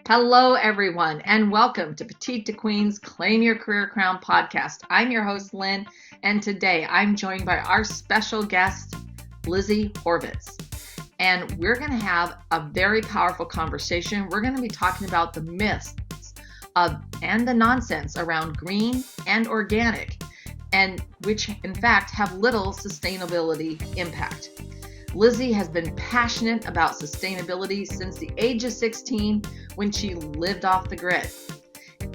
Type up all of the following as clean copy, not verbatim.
Hello, everyone, and welcome to Petite to Queen's Claim Your Career Crown podcast. I'm your host, Lynn, and today I'm joined by our special guest, Lizzie Horvitz. And we're going to have a very powerful conversation. We're going to be talking about the myths and the nonsense around green and organic, and which in fact have little sustainability impact. Lizzie has been passionate about sustainability since the age of 16 when she lived off the grid.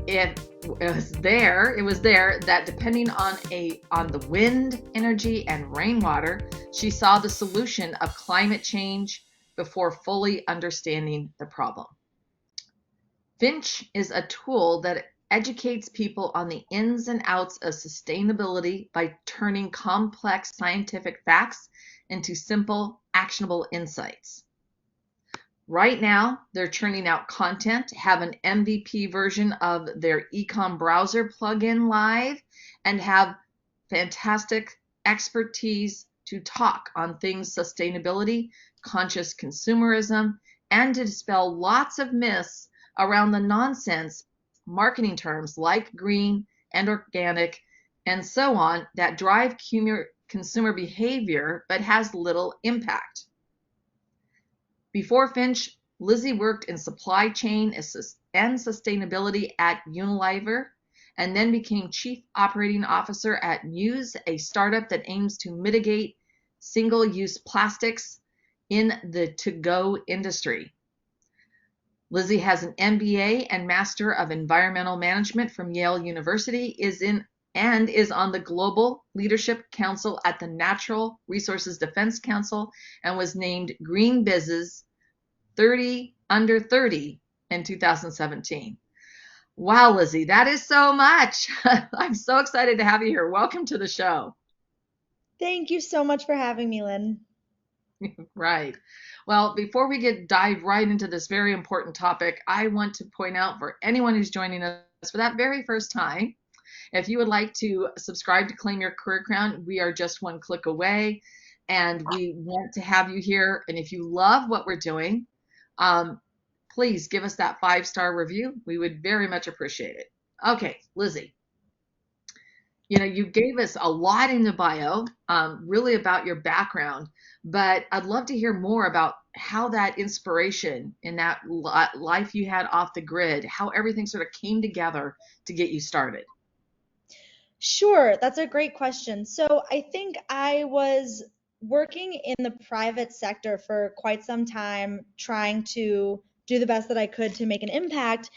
It was there that depending on the wind, energy, and rainwater, she saw the solution of climate change before fully understanding the problem. Finch is a tool that educates people on the ins and outs of sustainability by turning complex scientific facts into simple, actionable insights. Right now, they're churning out content, have an MVP version of their ecom browser plugin live, and have fantastic expertise to talk on things sustainability, conscious consumerism, and to dispel lots of myths around the nonsense marketing terms like green and organic and so on that drive consumer behavior but has little impact. Before Finch, Lizzie worked in supply chain and sustainability at Unilever and then became Chief Operating Officer at Muse, a startup that aims to mitigate single-use plastics in the to-go industry. Lizzie has an MBA and Master of Environmental Management from Yale University, is on the Global Leadership Council at the Natural Resources Defense Council, and was named Green Biz's 30 Under 30 in 2017. Wow, Lizzie, that is so much. I'm so excited to have you here. Welcome to the show. Thank you so much for having me, Lynn. Right. Well, before we dive right into this very important topic, I want to point out for anyone who's joining us for that very first time, if you would like to subscribe to Claim Your Career Crown, we are just one click away, and we want to have you here. And if you love what we're doing, please give us that 5-star review. We would very much appreciate it. Okay, Lizzie, you gave us a lot in the bio, really about your background, but I'd love to hear more about how that inspiration in that life you had off the grid, how everything sort of came together to get you started. Sure, that's a great question. So I think I was working in the private sector for quite some time, trying to do the best that I could to make an impact.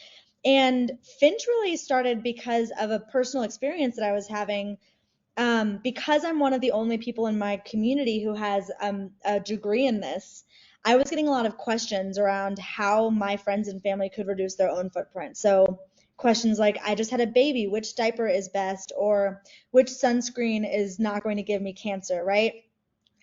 And Finch really started because of a personal experience that I was having. Because I'm one of the only people in my community who has a degree in this, I was getting a lot of questions around how my friends and family could reduce their own footprint. So questions like, I just had a baby, which diaper is best, or which sunscreen is not going to give me cancer, right?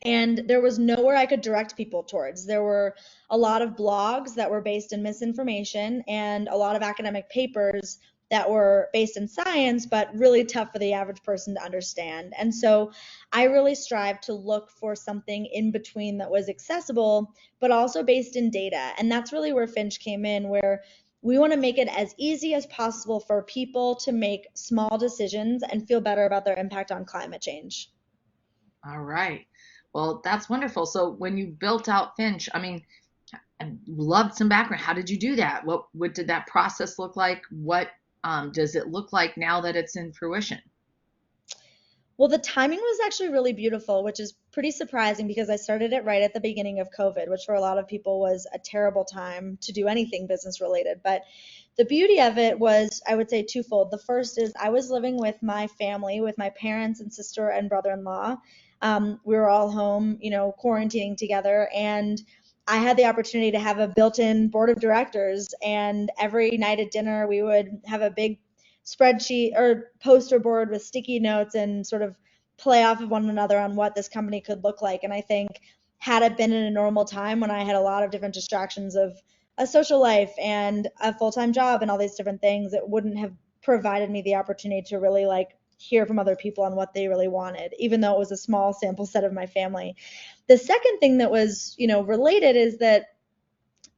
And there was nowhere I could direct people towards. There were a lot of blogs that were based in misinformation and a lot of academic papers that were based in science, but really tough for the average person to understand. And so I really strived to look for something in between that was accessible, but also based in data. And that's really where Finch came in, where we want to make it as easy as possible for people to make small decisions and feel better about their impact on climate change. All right. Well, that's wonderful. So when you built out Finch, I loved some background. How did you do that? What did that process look like? What does it look like now that it's in fruition? Well, the timing was actually really beautiful, which is pretty surprising because I started it right at the beginning of COVID, which for a lot of people was a terrible time to do anything business related. But the beauty of it was, I would say, twofold. The first is I was living with my family, with my parents and sister and brother-in-law. We were all home, quarantining together, and I had the opportunity to have a built-in board of directors, and every night at dinner we would have a big spreadsheet or poster board with sticky notes and sort of play off of one another on what this company could look like. And I think had it been in a normal time when I had a lot of different distractions of a social life and a full-time job and all these different things, it wouldn't have provided me the opportunity to really hear from other people on what they really wanted, even though it was a small sample set of my family. The second thing that was, related is that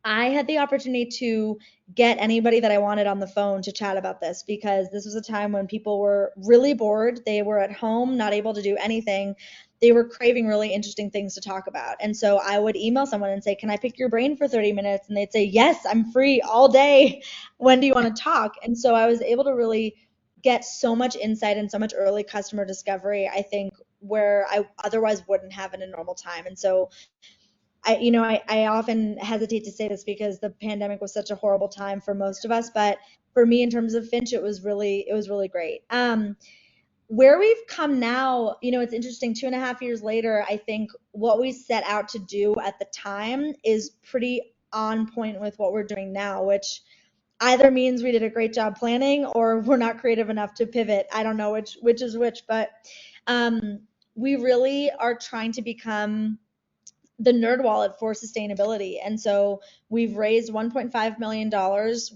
I had the opportunity to get anybody that I wanted on the phone to chat about this because this was a time when people were really bored. They were at home, not able to do anything. They were craving really interesting things to talk about. And so I would email someone and say, "Can I pick your brain for 30 minutes?" And they'd say, "Yes, I'm free all day. When do you want to talk?" And so I was able to really get so much insight and so much early customer discovery, I think, where I otherwise wouldn't have in a normal time. And so I often hesitate to say this because the pandemic was such a horrible time for most of us, but for me, in terms of Finch, it was really great. Where we've come now, it's interesting. 2.5 years later, I think what we set out to do at the time is pretty on point with what we're doing now, which either means we did a great job planning or we're not creative enough to pivot. I don't know which is which, but um, we really are trying to become the nerd wallet for sustainability. And so we've raised $1.5 million.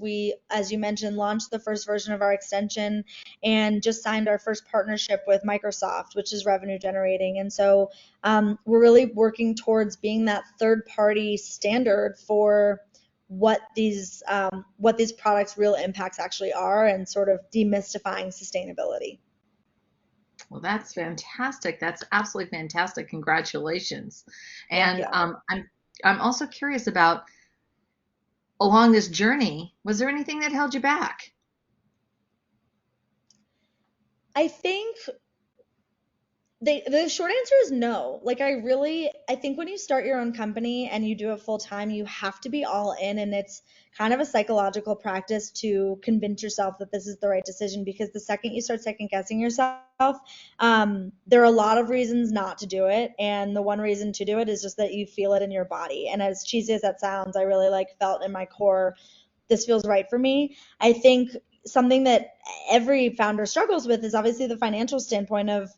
We, as you mentioned, launched the first version of our extension and just signed our first partnership with Microsoft, which is revenue generating. And so we're really working towards being that third party standard for what these products' real impacts actually are and sort of demystifying sustainability. Well, that's fantastic. That's absolutely fantastic. Congratulations. Thank And you. I'm also curious about along this journey, was there anything that held you back? I think the short answer is no. Like I think when you start your own company and you do it full time, you have to be all in, and it's kind of a psychological practice to convince yourself that this is the right decision because the second you start second guessing yourself, there are a lot of reasons not to do it, and the one reason to do it is just that you feel it in your body. And as cheesy as that sounds, I really felt in my core this feels right for me. I think something that every founder struggles with is obviously the financial standpoint of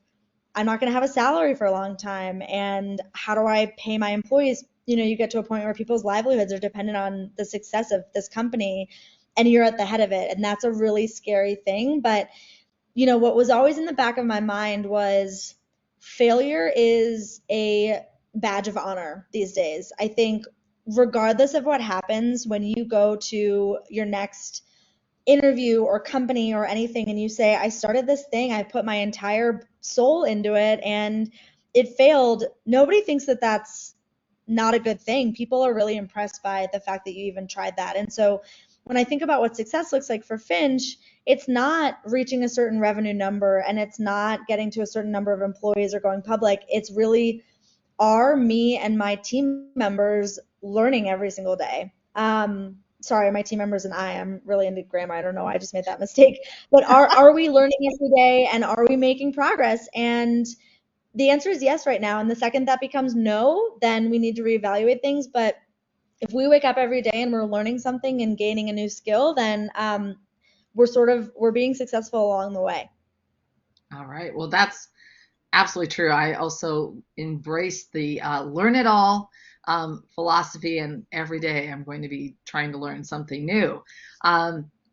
I'm not going to have a salary for a long time. And how do I pay my employees? You get to a point where people's livelihoods are dependent on the success of this company and you're at the head of it. And that's a really scary thing. But, what was always in the back of my mind was failure is a badge of honor these days. I think regardless of what happens when you go to your next interview or company or anything and you say, I started this thing, I put my entire soul into it and it failed, nobody thinks that that's not a good thing. People are really impressed by the fact that you even tried that. And so when I think about what success looks like for Finch, it's not reaching a certain revenue number and it's not getting to a certain number of employees or going public. It's really are me and my team members learning every single day. Sorry, my team members and I'm really into grammar. I don't know why I just made that mistake. But are we learning every day and are we making progress? And the answer is yes right now. And the second that becomes no, then we need to reevaluate things. But if we wake up every day and we're learning something and gaining a new skill, then we're being successful along the way. All right. Well, that's absolutely true. I also embrace the learn it all philosophy, and every day I'm going to be trying to learn something new.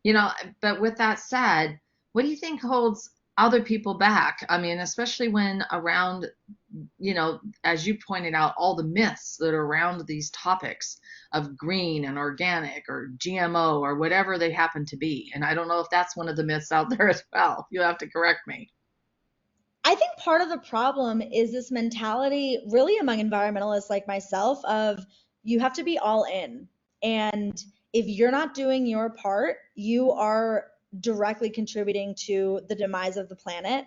You know, but with that said, what do you think holds other people back? I mean, especially when around, as you pointed out, all the myths that are around these topics of green and organic or GMO or whatever they happen to be. And I don't know if that's one of the myths out there as well. You'll have to correct me. I think part of the problem is this mentality, really among environmentalists like myself, of you have to be all in. And if you're not doing your part, you are directly contributing to the demise of the planet.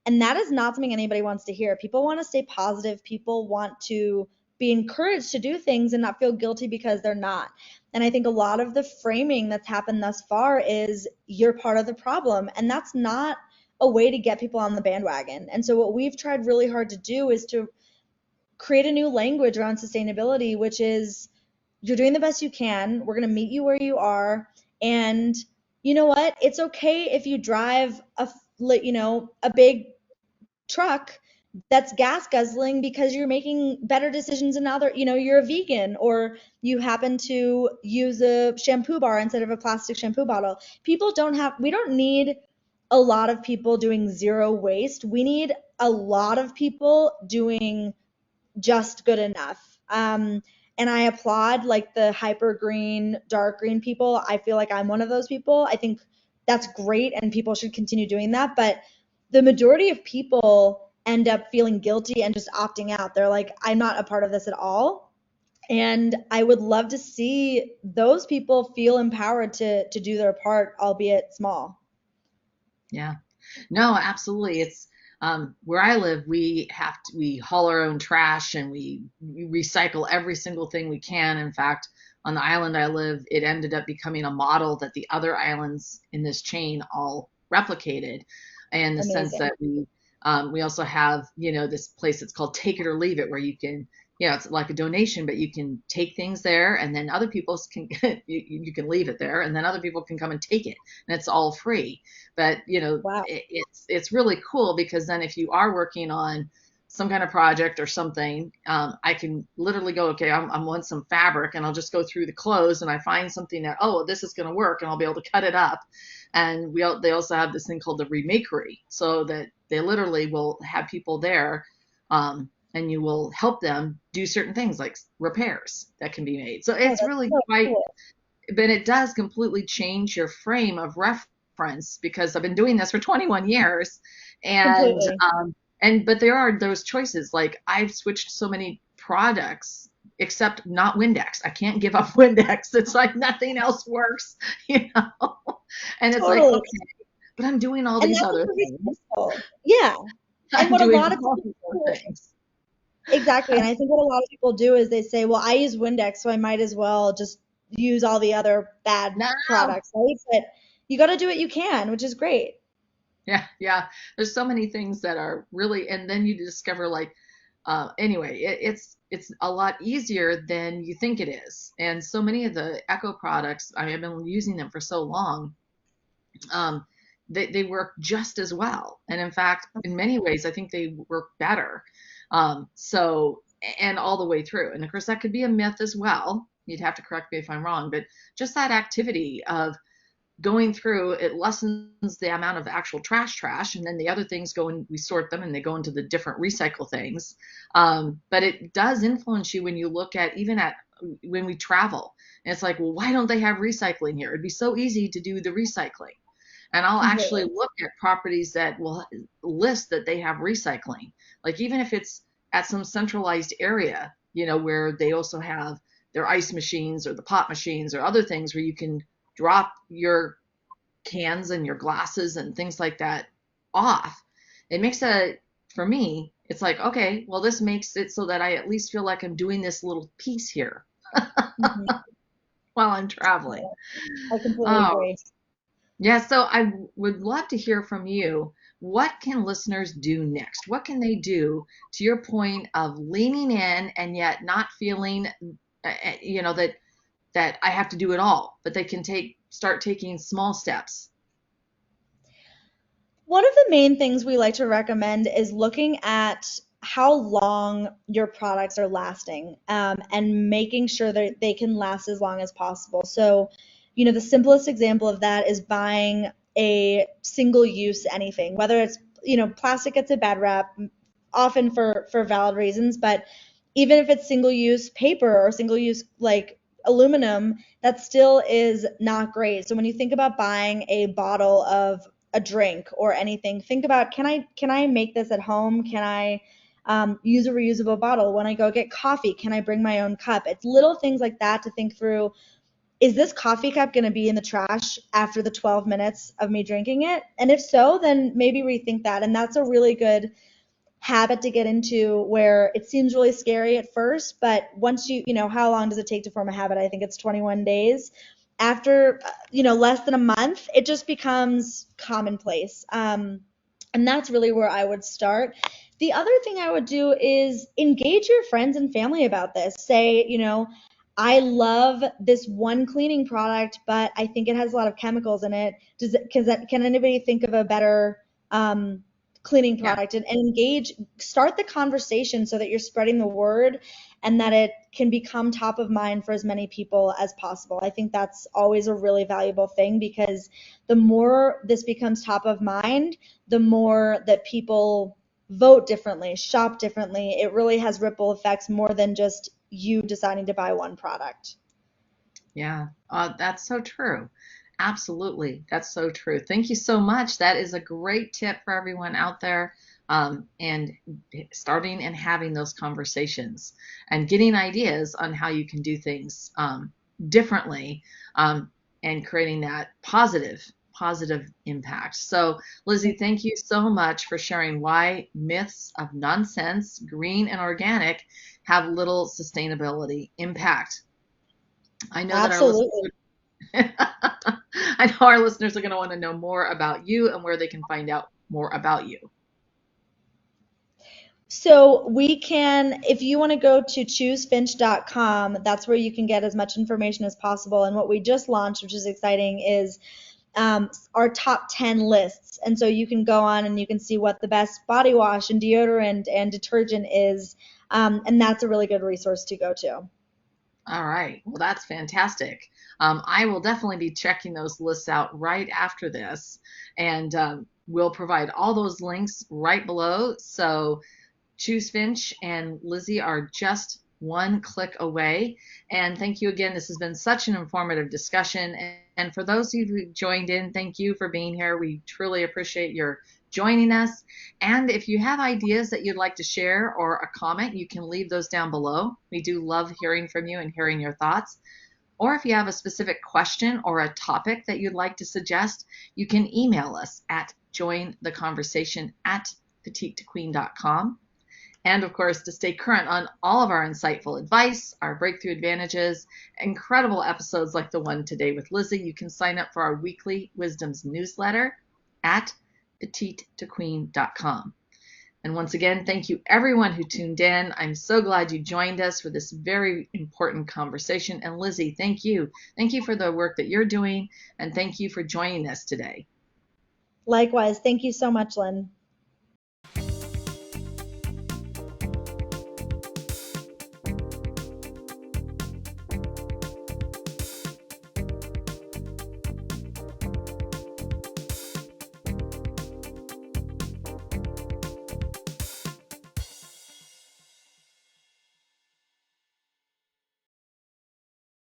And that is not something anybody wants to hear. People want to stay positive. People want to be encouraged to do things and not feel guilty because they're not. And I think a lot of the framing that's happened thus far is you're part of the problem. And that's not a way to get people on the bandwagon. And so what we've tried really hard to do is to create a new language around sustainability, which is you're doing the best you can. We're going to meet you where you are. And you know what? It's okay if you drive a big truck that's gas guzzling because you're making better decisions in other, you're a vegan or you happen to use a shampoo bar instead of a plastic shampoo bottle. We don't need a lot of people doing zero waste. We need a lot of people doing just good enough. And I applaud like the hyper green, dark green people. I feel like I'm one of those people. I think that's great and people should continue doing that. But the majority of people end up feeling guilty and just opting out. They're like, I'm not a part of this at all. And I would love to see those people feel empowered to do their part, albeit small. Yeah. No, absolutely. It's where I live, we haul our own trash and we recycle every single thing we can. In fact, on the island I live, it ended up becoming a model that the other islands in this chain all replicated, in the sense Amazing. that we also have, this place that's called Take It or Leave It, where you can, it's like a donation, but you can take things there, and then other people can you can leave it there, and then other people can come and take it, and it's all free. But Wow. it's really cool, because then if you are working on some kind of project or something, I can literally go, okay, I'm on some fabric, and I'll just go through the clothes, and I find something that, oh, this is going to work, and I'll be able to cut it up. And they also have this thing called the remakery, so that they literally will have people there, and you will help them do certain things like repairs that can be made. So Oh, it's that's really so quite, cool. but it does completely change your frame of reference, because I've been doing this for 21 years, and Completely. but there are those choices. Like, I've switched so many products, except not Windex. I can't give up Windex. It's like nothing else works, you know. And it's like, Totally. okay, but I'm doing all And these that's other a things. resourceful. Yeah. And I'm what a doing lot of all people these other do, things. exactly. And I think what a lot of people do is they say, well, I use Windex, so I might as well just use all the other bad No. products, right? But you got to do what you can, which is great. Yeah, yeah. There's so many things that are really, and then you discover, like, anyway, it's a lot easier than you think it is. And so many of the Echo products, I have been using them for so long, um, they work just as well. And in fact, in many ways, I think they work better. So, and all the way through. And of course, that could be a myth as well. You'd have to correct me if I'm wrong, but just that activity of going through, it lessens the amount of actual trash, and then the other things go and we sort them, and they go into the different recycle things. But it does influence you when you look at, even at when we travel, and it's like, well, why don't they have recycling here? It'd be so easy to do the recycling. And I'll actually Completely. look at properties that will list that they have recycling, like even if it's at some centralized area, where they also have their ice machines or the pop machines or other things where you can drop your cans and your glasses and things like that off. It makes for me, it's like, okay, well, this makes it so that I at least feel like I'm doing this little piece here Mhm. while I'm traveling. I completely Oh, agree. yeah. So I would love to hear from you. What can listeners do next? What can they do, to your point of leaning in and yet not feeling, that I have to do it all, but they can start taking small steps. One of the main things we like to recommend is looking at how long your products are lasting, and making sure that they can last as long as possible. So, the simplest example of that is buying a single use anything, whether it's, plastic gets a bad rap, often for valid reasons, but even if it's single use paper or single use like aluminum, that still is not great. So when you think about buying a bottle of a drink or anything, think about, can I make this at home? Can I use a reusable bottle? When I go get coffee, can I bring my own cup? It's little things like that to think through. Is this coffee cup going to be in the trash after the 12 minutes of me drinking it? And if so, then maybe rethink that. And that's a really good habit to get into, where it seems really scary at first, but once how long does it take to form a habit? I think it's 21 days. After, less than a month, it just becomes commonplace. And that's really where I would start. The other thing I would do is engage your friends and family about this. Say, I love this one cleaning product, but I think it has a lot of chemicals in it. Can anybody think of a better cleaning Yeah. product? And start the conversation so that you're spreading the word and that it can become top of mind for as many people as possible. I think that's always a really valuable thing, because the more this becomes top of mind, the more that people vote differently, shop differently. It really has ripple effects more than just, you deciding to buy one product. Yeah, that's so true. Absolutely. That's so true. Thank you so much. That is a great tip for everyone out there. And starting and having those conversations and getting ideas on how you can do things differently, and creating that positive impact. So, Lizzie, thank you so much for sharing why myths of nonsense, green and organic, have little sustainability impact. I know that our listeners Absolutely. I know our listeners are going to want to know more about you and where they can find out more about you. So we can, if you want to go to choosefinch.com, that's where you can get as much information as possible. And what we just launched, which is exciting, is our top 10 lists. And so you can go on and you can see what the best body wash and deodorant and detergent is. And that's a really good resource to go to. All right. Well, that's fantastic. I will definitely be checking those lists out right after this, and we'll provide all those links right below. So Choose Finch and Lizzie are just one click away. And thank you again. This has been such an informative discussion. And for those of you who joined in, thank you for being here. We truly appreciate your joining us. And if you have ideas that you'd like to share or a comment, you can leave those down below. We do love hearing from you and hearing your thoughts. Or if you have a specific question or a topic that you'd like to suggest, you can email us at jointheconversation@petitequeen.com. And of course, to stay current on all of our insightful advice, our breakthrough advantages, incredible episodes like the one today with Lizzie, you can sign up for our weekly Wisdoms newsletter at petitequeen.com. And once again, thank you everyone who tuned in. I'm so glad you joined us for this very important conversation. And Lizzie, thank you. Thank you for the work that you're doing, and thank you for joining us today. Likewise. Thank you so much, Lynn.